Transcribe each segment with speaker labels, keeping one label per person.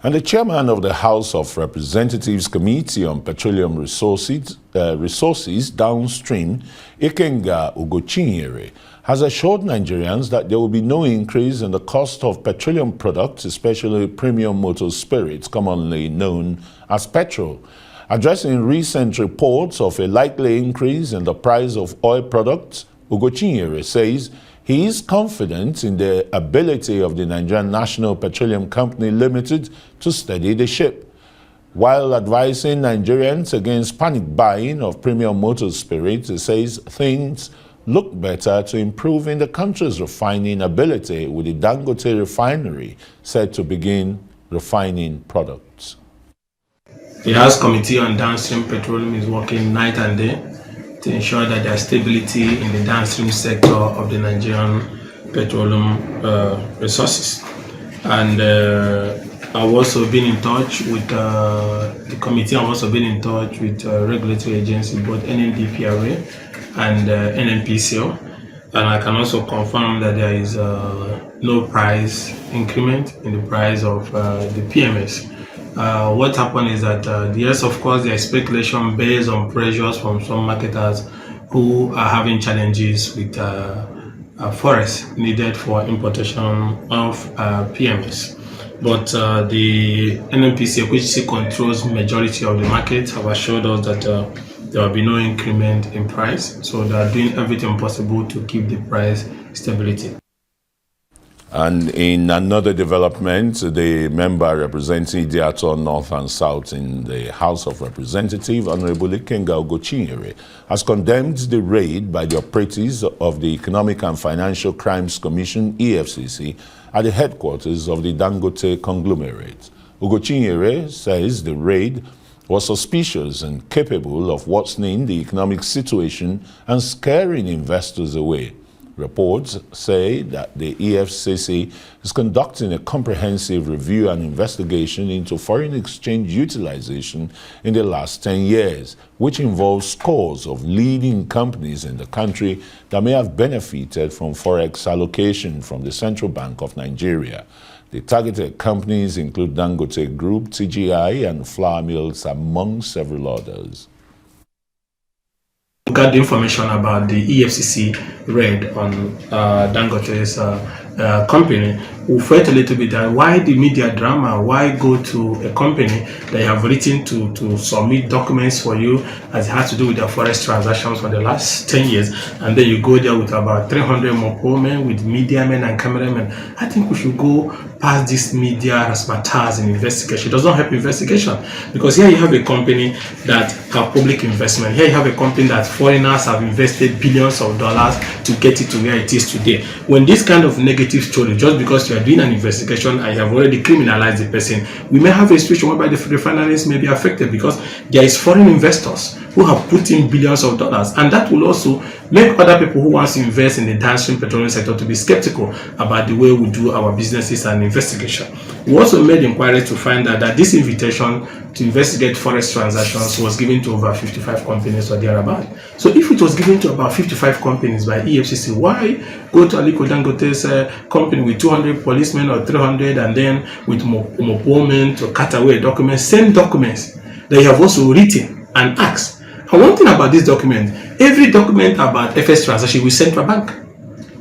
Speaker 1: And the chairman of the House of Representatives Committee on Petroleum Resources Downstream, Ikenga Ugochinyere, has assured Nigerians that there will be no increase in the cost of petroleum products, especially premium motor spirits, commonly known as petrol. Addressing recent reports of a likely increase in the price of oil products, Ugochinyere says he is confident in the ability of the Nigerian National Petroleum Company Limited to steady the ship, while advising Nigerians against panic buying of premium motor spirits. He says things look better to improve in the country's refining ability, with the Dangote refinery set to begin refining products.
Speaker 2: The House Committee on Downstream Petroleum is working night and day to ensure that there is stability in the downstream sector of the Nigerian petroleum resources. And I've also been in touch with the committee. I've also been in touch with regulatory agencies, both NNDPRA and NNPCL. And I can also confirm that there is no price increment in the price of the PMS. What happened is that yes, of course, there is speculation based on pressures from some marketers who are having challenges with forex needed for importation of PMS. But the NNPC, which controls majority of the market, have assured us that there will be no increment in price. So they are doing everything possible to keep the price stability.
Speaker 1: And in another development, the member representing Idiato North and South in the House of Representatives, Honorable Ikenga Ugochinyere, has condemned the raid by the operatives of the Economic and Financial Crimes Commission, EFCC, at the headquarters of the Dangote conglomerate. Ugochinyere says the raid was suspicious and capable of worsening the economic situation and scaring investors away. Reports say that the EFCC is conducting a comprehensive review and investigation into foreign exchange utilization in the last 10 years, which involves scores of leading companies in the country that may have benefited from forex allocation from the Central Bank of Nigeria. The targeted companies include Dangote Group, TGI, and flour mills, among several others.
Speaker 2: We got the information about the EFCC raid on Dangote's company. We felt a little bit that why the media drama, why go to a company that you have written to submit documents for you as it has to do with their forex transactions for the last 10 years, and then you go there with about 300 more men, with media men and cameramen. I think we should go past this media razzmatazz in investigation. It does not help investigation, because here you have a company that have public investment. Here you have a company that foreigners have invested billions of dollars to get it to where it is today. When this kind of negative story, just because you are doing an investigation and you have already criminalized the person, we may have a situation whereby the refineries may be affected, because there is foreign investors who have put in billions of dollars, and that will also make other people who want to invest in the downstream petroleum sector to be skeptical about the way we do our businesses and investigation. We also made inquiries to find out that this invitation to investigate forex transactions was given to over 55 companies or thereabout. So if it was given to about 55 companies by EFCC, why go to Aliko Dangote's company with 200 policemen or 300, and then with Mopomen to cut away documents, same documents that you have also written and asked. And one thing about this document, every document about FS transaction with central bank,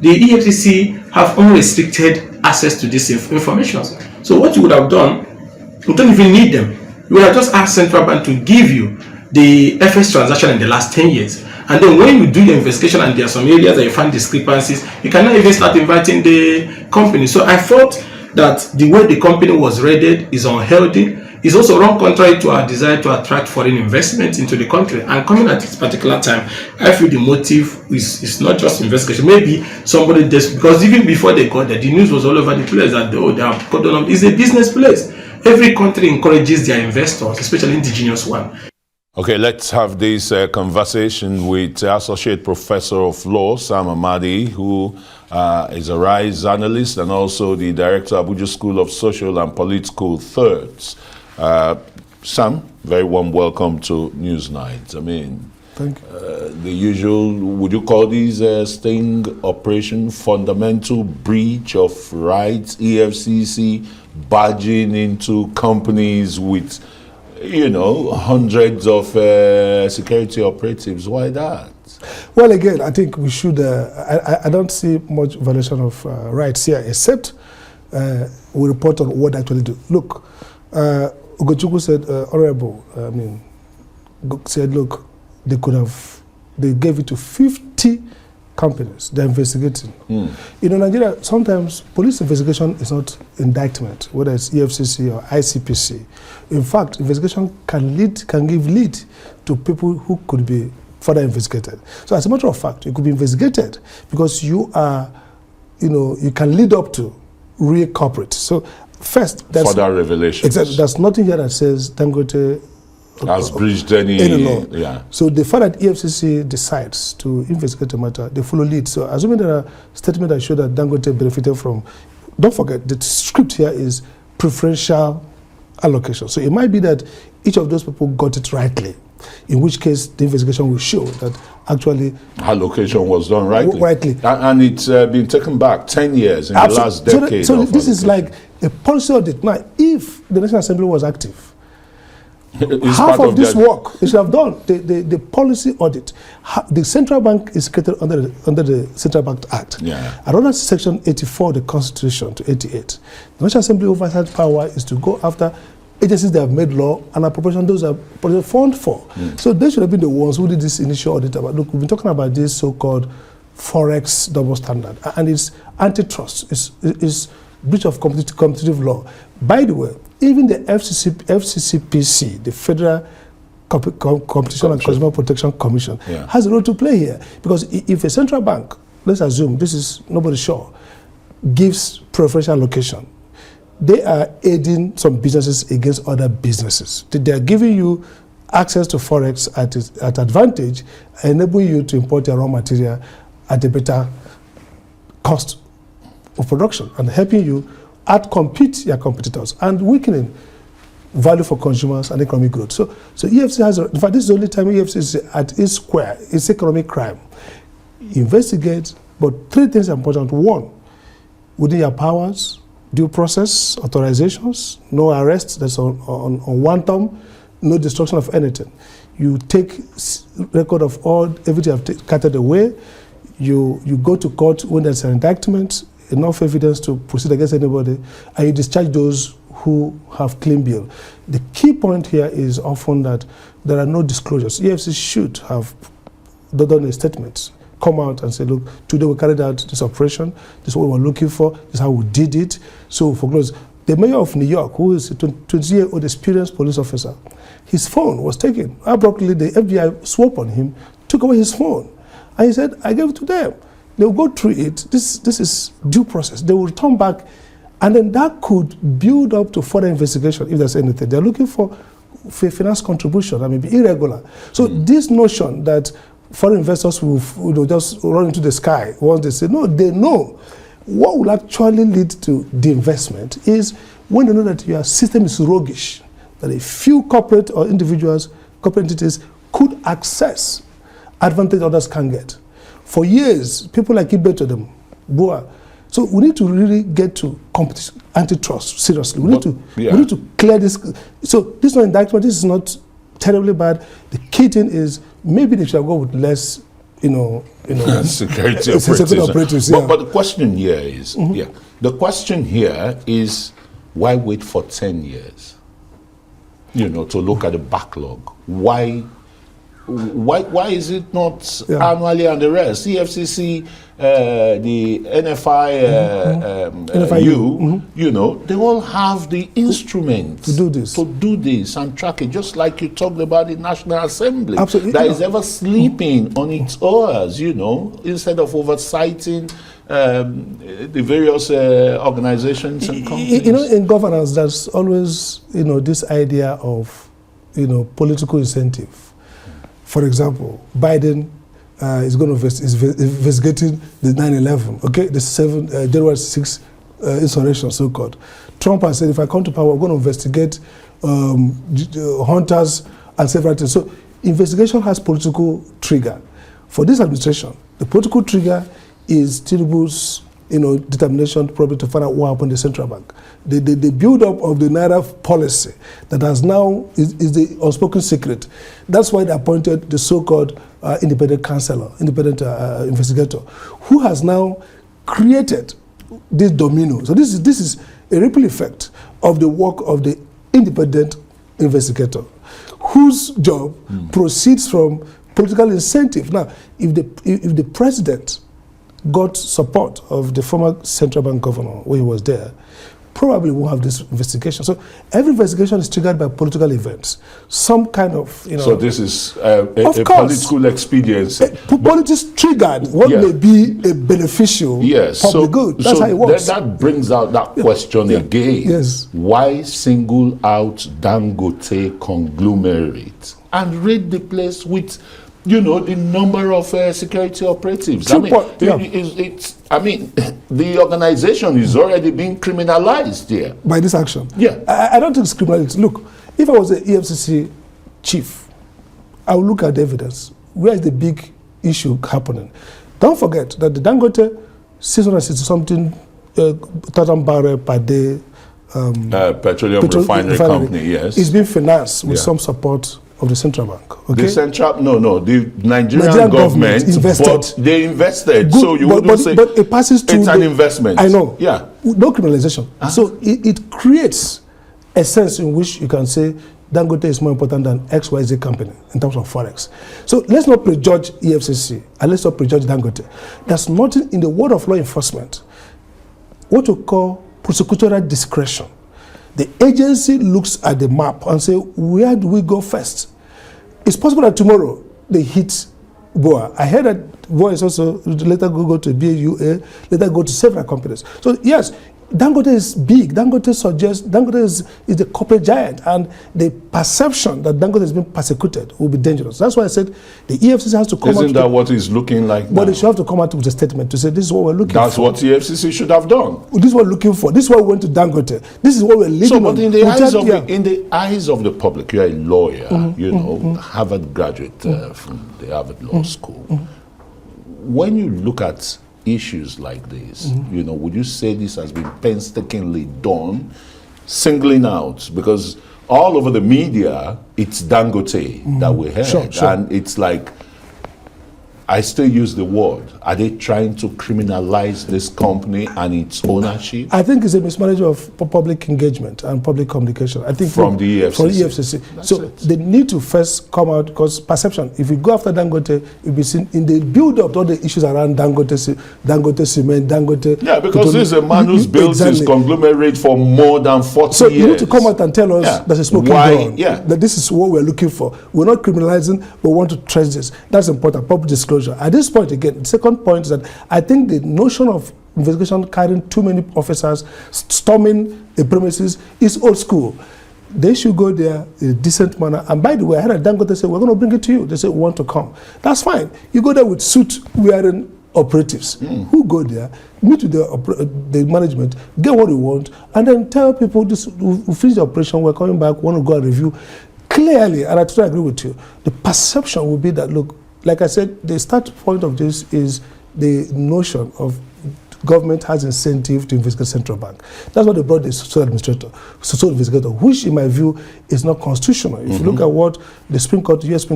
Speaker 2: the EFCC have unrestricted access to this information. So what you would have done, you don't even need them. You would have just asked central bank to give you the FS transaction in the last 10 years. And then when you do your investigation and there are some areas that you find discrepancies, you cannot even start inviting the company. So I thought that the way the company was raided is unhealthy. It's also wrong, contrary to our desire to attract foreign investment into the country. And coming at this particular time, I feel the motive is not just investigation. Maybe somebody just, because even before they got there, the news was all over the place that they have got on. It's a business place. Every country encourages their investors, especially indigenous one.
Speaker 1: Okay, let's have this conversation with Associate Professor of Law, Sam Amadi, who is a RISE analyst and also the Director, Abuja School of Social and Political Thirds. Sam, very warm welcome to Newsnight. I mean,
Speaker 3: Thank you.
Speaker 1: The usual, would you call these sting operation fundamental breach of rights, EFCC barging into companies with, hundreds of security operatives? Why that?
Speaker 3: Well, again, I think we should, I don't see much violation of rights here, except we report on what they actually do. Look, Ugochukwu said, Honorable, said, look, they gave it to 50 companies they're investigating. Nigeria, sometimes police investigation is not indictment, whether it's EFCC or ICPC. In fact, investigation can give lead to people who could be further investigated. So as a matter of fact, you could be investigated because you are, you can lead up to real culprits. So first,
Speaker 1: further revelations.
Speaker 3: Exactly. There's nothing here that says Dangote
Speaker 1: has breached any
Speaker 3: law.
Speaker 1: Yeah.
Speaker 3: So the fact that EFCC decides to investigate the matter, they follow lead. So assuming there are statements that show that Dangote benefited from, don't forget, the script here is preferential allocation. So it might be that each of those people got it rightly, in which case the investigation will show that actually
Speaker 1: allocation was done rightly.
Speaker 3: Rightly.
Speaker 1: And it's been taken back 10 years in the last decade.
Speaker 3: So this is like a policy audit. Now, if the National Assembly was active, half of this work they should have done. The policy audit. The central bank is created under the Central Bank Act.
Speaker 1: Yeah.
Speaker 3: And under Section 84 of the Constitution to 88, the National Assembly oversight power is to go after agencies that have made law and appropriation those are fund for. So they should have been the ones who did this initial audit. Look, we've been talking about this so-called forex double standard, and it's antitrust. It's breach of competitive law. By the way, even the FCCPC, the Federal Competition and Consumer Protection Commission, has a role to play here. Because if a central bank, let's assume, this is nobody sure, gives preferential allocation, they are aiding some businesses against other businesses. They are giving you access to forex at advantage, enabling you to import your raw material at a better cost of production and helping you outcompete your competitors and weakening value for consumers and economic growth. So EFCC has, in fact, this is the only time EFCC is at its square. It's economic crime. Investigate, but three things are important. One, within your powers, due process, authorizations, no arrests, that's on one term, no destruction of anything. You take record of everything you have carted away. You go to court when there's an indictment, enough evidence to proceed against anybody, and you discharge those who have clean bill. The key point here is often that there are no disclosures. EFCC should have done a statement, come out and say, look, today we carried out this operation, this is what we were looking for, this is how we did it. So for close, the mayor of New York, who is a 20-year-old experienced police officer, his phone was taken. Abruptly, the FBI swooped on him, took away his phone. And he said, I gave it to them. They will go through it. This is due process. They will return back, and then that could build up to further investigation if there's anything. They're looking for finance contribution that may be irregular. So this notion that foreign investors will just run into the sky once they say, no, they know what will actually lead to the investment is when they know that your system is roguish, that a few corporate or individuals, corporate entities could access advantage others can get. For years, people like Ibe to them, Boa. So we need to really get to competition, antitrust, seriously. We need to clear this. So this is not indictment, this is not terribly bad. The key thing is maybe they should go with less,
Speaker 1: security operatives. But the question here is, the question here is, why wait for 10 years? To look at the backlog. Why is it not annually and the rest? EFCC, the NFIU, they all have the instrument
Speaker 3: to do this
Speaker 1: and track it, just like you talked about the National Assembly.
Speaker 3: Absolutely.
Speaker 1: That is ever sleeping on its oars, instead of oversighting the various organizations and companies.
Speaker 3: In governance, there's always, this idea of, political incentive. For example, Biden is going to investigating the 9/11, the January 6th insurrection, so-called. Trump has said, if I come to power, we're going to investigate hunters and several things. So investigation has political trigger. For this administration, the political trigger is Tinubu's determination probably to find out what happened in the central bank. The build-up of the Naira policy that has now is the unspoken secret. That's why they appointed the so-called independent counselor, independent investigator, who has now created this domino. So this is a ripple effect of the work of the independent investigator, whose job proceeds from political incentive. Now, if the president got support of the former central bank governor when he was there, probably won't have this investigation. So every investigation is triggered by political events. Some kind of,
Speaker 1: So this is a political expediency.
Speaker 3: Politics triggered what may be a beneficial public good. That's how it works.
Speaker 1: That brings out that question again.
Speaker 3: Yes.
Speaker 1: Why single out Dangote conglomerate and raid the place with the number of security operatives? The organization is already being criminalized here.
Speaker 3: By this action?
Speaker 1: Yeah.
Speaker 3: I don't think it's criminality. Look, if I was the EFCC chief, I would look at the evidence. Where is the big issue happening? Don't forget that the Dangote 660-something thousand barrel per day
Speaker 1: petroleum refinery company, yes,
Speaker 3: is being financed with some support of the central bank. Okay?
Speaker 1: The Nigerian government invested. But they invested.
Speaker 3: Good,
Speaker 1: so you wouldn't say
Speaker 3: but it passes through
Speaker 1: it's an investment.
Speaker 3: I know.
Speaker 1: Yeah.
Speaker 3: No criminalization. So it creates a sense in which you can say Dangote is more important than XYZ company in terms of forex. So let's not prejudge EFCC and let's not prejudge Dangote. There's nothing in the world of law enforcement, what we call prosecutorial discretion. The agency looks at the map and say, where do we go first? It's possible that tomorrow they hit BOA. I heard that BOA is also later go to BAUA, later go to several companies. So yes, Dangote is big. Dangote is the corporate giant, and the perception that Dangote is being persecuted will be dangerous. That's why I said the EFCC has to come out.
Speaker 1: Isn't that what it's looking like now?
Speaker 3: But they should have to come out with a statement to say this is what we're looking for.
Speaker 1: That's what the EFCC should have done.
Speaker 3: This is what we're looking for. This is why we went to Dangote. This is what we're leading on.
Speaker 1: But in the eyes of the public, you're a lawyer, Harvard graduate from the Harvard Law School. When you look at issues like this, would you say this has been painstakingly done, singling out? Because all over the media, it's Dangote that we heard.
Speaker 3: Sure.
Speaker 1: And it's like, I still use the word. Are they trying to criminalize this company and its ownership?
Speaker 3: I think it's a mismanagement of public engagement and public communication. I think
Speaker 1: from the EFCC.
Speaker 3: From the EFCC. So they need to first come out, because perception, if you go after Dangote, you'll be seen in the build-up to all the issues around Dangote cement, Dangote.
Speaker 1: Yeah, because this is a man who's built his conglomerate for more than 40 years.
Speaker 3: So you need to come out and tell us there's a smoking gun.
Speaker 1: Yeah.
Speaker 3: That this is what we're looking for. We're not criminalizing, but we want to trace this. That's important, public disclosure. At this point, again, the second point is that I think the notion of investigation carrying too many officers storming the premises is old school. They should go there in a decent manner. And by the way, I heard Dangote say, we're going to bring it to you. They say, we want to come. That's fine. You go there with suit-wearing operatives who go there, meet with the management, get what we want, and then tell people, we finish the operation, we're coming back, want to go and review. Clearly, and I totally agree with you, the perception will be that, look, like I said, the start point of this is the notion of government has incentive to investigate central bank. That's what they brought the social investigator, which in my view is not constitutional. If you look at what the US Supreme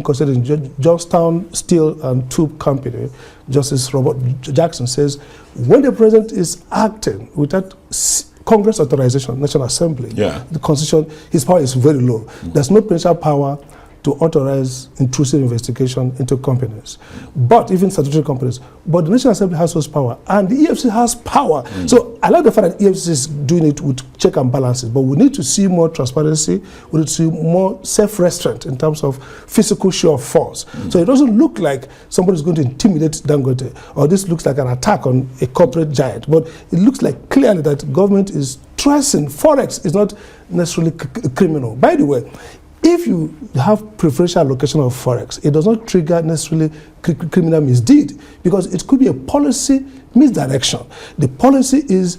Speaker 3: Court said in Johnstown Steel and Tube Company, Justice Robert Jackson says, when the president is acting without Congress authorization, National Assembly, the Constitution, his power is very low. There's no presidential power to authorize intrusive investigation into companies, but even statutory companies. But the National Assembly has those power, and the EFCC has power. So I like the fact that EFCC is doing it with check and balances, but we need to see more transparency, we need to see more self-restraint in terms of physical show of force. So it doesn't look like somebody's going to intimidate Dangote, or this looks like an attack on a corporate giant, but it looks like clearly that government is tracing forex is not necessarily criminal. By the way, if you have preferential allocation of forex, it does not trigger necessarily criminal misdeed, because it could be a policy misdirection. The policy is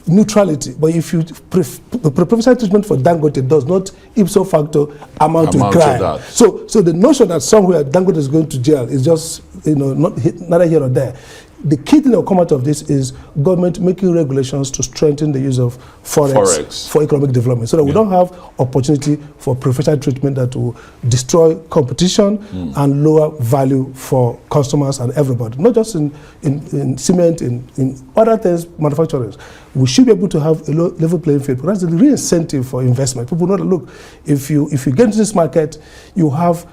Speaker 3: neutrality. But if you the preferential treatment for Dangote does not ipso facto amount to a crime.
Speaker 1: that.
Speaker 3: So the notion that somewhere Dangote is going to jail is just neither here or there. The key thing that will come out of this is government making regulations to strengthen the use of forex. For economic development, so that we don't have opportunity for preferential treatment that will destroy competition and lower value for customers and everybody, not just in cement, in other things, manufacturers. We should be able to have a level playing field. That's the real incentive for investment. People know that, look, if you get into this market, you have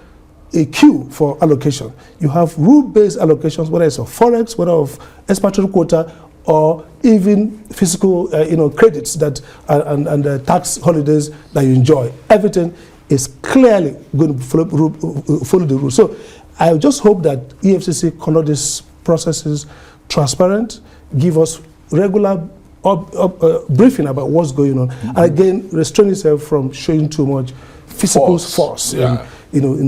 Speaker 3: a queue for allocation. You have rule-based allocations, whether it's of forex, whether of expatriate quota, or even physical, credits that and tax holidays that you enjoy. Everything is clearly going to follow the rules. So I just hope that EFCC conduct these processes transparent, give us regular briefing about what's going on, and again restrain itself from showing too much physical force.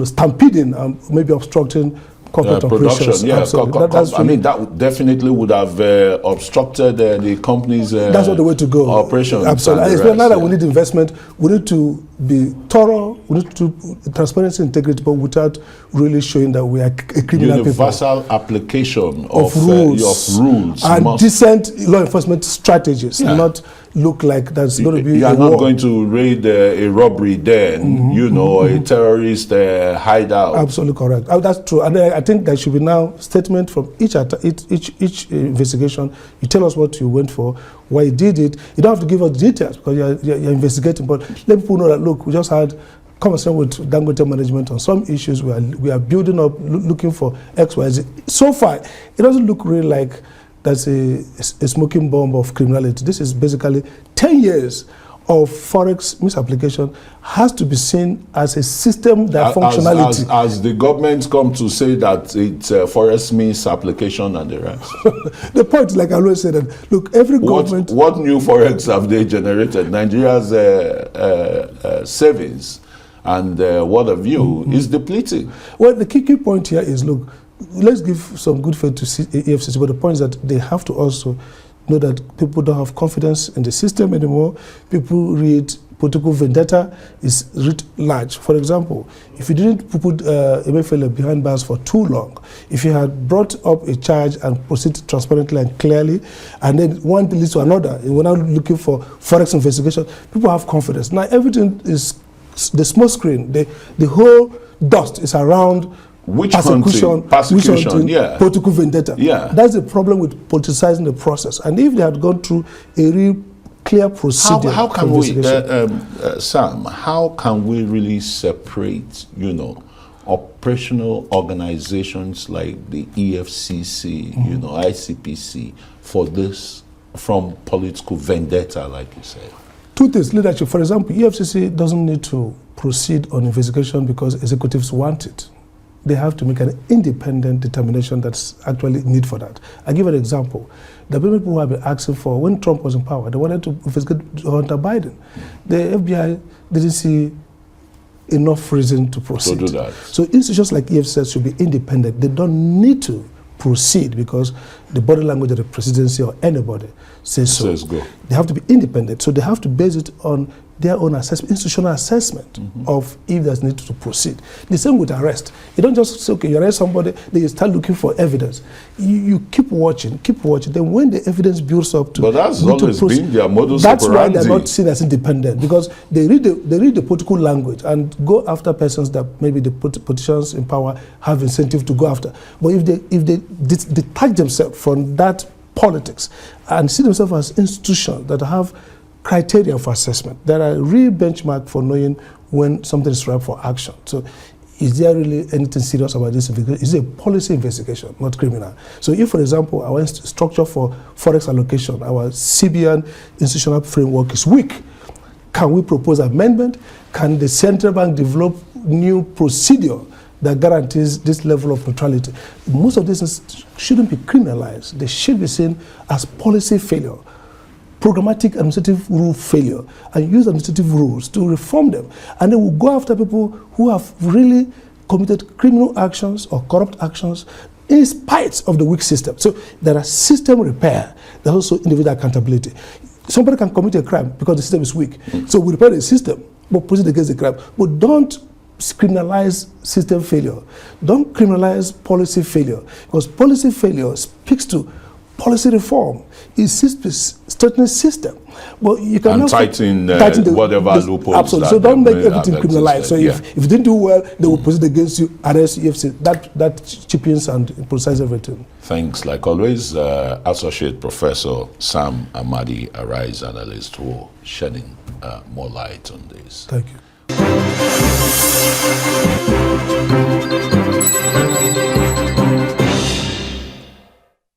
Speaker 3: Stampeding and maybe obstructing corporate operations.
Speaker 1: Yeah, that definitely would have obstructed the company's
Speaker 3: that's not the way to go.
Speaker 1: Operations.
Speaker 3: Absolutely. It's not that we need investment. We need to be thorough. We need to do transparency, integrity, but without really showing that we are a criminal
Speaker 1: universal
Speaker 3: people.
Speaker 1: application of rules
Speaker 3: and decent law enforcement strategies. Not look like that's going to be.
Speaker 1: You are not going to raid a robbery den, or a terrorist hideout.
Speaker 3: Absolutely correct. That's true. And I think there should be now statement from each investigation. You tell us what you went for, why you did it. You don't have to give us details because you're investigating, but let people know that, look, we just had conversation with Dangote management on some issues. We are building up, looking for X, Y, Z. So far, it doesn't look really like that's a smoking bomb of criminality. This is basically 10 years of forex misapplication has to be seen as a system that functionality.
Speaker 1: As the government come to say that it's forex misapplication and the rest.
Speaker 3: The point, like I always say, that look, every government.
Speaker 1: What new forex have they generated? Nigeria's savings and what have you is depleting.
Speaker 3: Well, the key point here is, look, let's give some good faith to EFCC, but the point is that they have to also know that people don't have confidence in the system anymore. People read political vendetta is writ large. For example, if you didn't put Emefiele behind bars for too long, if you had brought up a charge and proceeded transparently and clearly, and then one leads to another, and we're now looking for forex investigation, people have confidence. Now everything is the smoke screen, the whole dust is around persecution, political vendetta.
Speaker 1: Yeah.
Speaker 3: That's the problem with politicizing the process. And if they had gone through a real clear procedure,
Speaker 1: how can we, Sam? How can we really separate, operational organizations like the EFCC, ICPC, for this from political vendetta, like you said?
Speaker 3: Two things: leadership. For example, EFCC doesn't need to proceed on investigation because executives want it. They have to make an independent determination that's actually need for that. I give an example. The people who have been asking for, when Trump was in power, they wanted to investigate Hunter Biden. The FBI didn't see enough reason to proceed.
Speaker 1: To do that.
Speaker 3: So institutions like EFCC should be independent. They don't need to proceed because the body language of the presidency or anybody says so.
Speaker 1: Says go.
Speaker 3: They have to be independent. So they have to base it on their own assessment, institutional assessment of if there's need to proceed. The same with arrest. You don't just say, okay, you arrest somebody, then you start looking for evidence. You keep watching. Then when the evidence builds up to...
Speaker 1: But that's always been their modus operandi.
Speaker 3: That's why they're not seen as independent, because they read the political language and go after persons that maybe the politicians in power have incentive to go after. But if they detach themselves from that politics and see themselves as institutions that have criteria for assessment, there are real benchmark for knowing when something is ripe for action. So is there really anything serious about this investigation? Is it a policy investigation, not criminal? So if, for example, our structure for forex allocation, our CBN institutional framework is weak, can we propose amendment? Can the central bank develop new procedure that guarantees this level of neutrality? Most of these shouldn't be criminalized. They should be seen as policy failure, programmatic administrative rule failure, and use administrative rules to reform them. And then we'll go after people who have really committed criminal actions or corrupt actions in spite of the weak system. So there are system repair. There's also individual accountability. somebody can commit a crime because the system is weak. So we repair the system, but proceed against the crime. But don't criminalize system failure. Don't criminalize policy failure, because policy failure speaks to policy reform. It strengthens system. But you can
Speaker 1: and tighten whatever loopholes.
Speaker 3: Absolutely. So don't make everything criminalized. So if you didn't do well, they will proceed against you, arrest you, EFCC. That cheapens and politicizes everything.
Speaker 1: Thanks. Like always, Associate Professor Sam Amadi, a RISE analyst, who shedding more light on this.
Speaker 3: Thank you.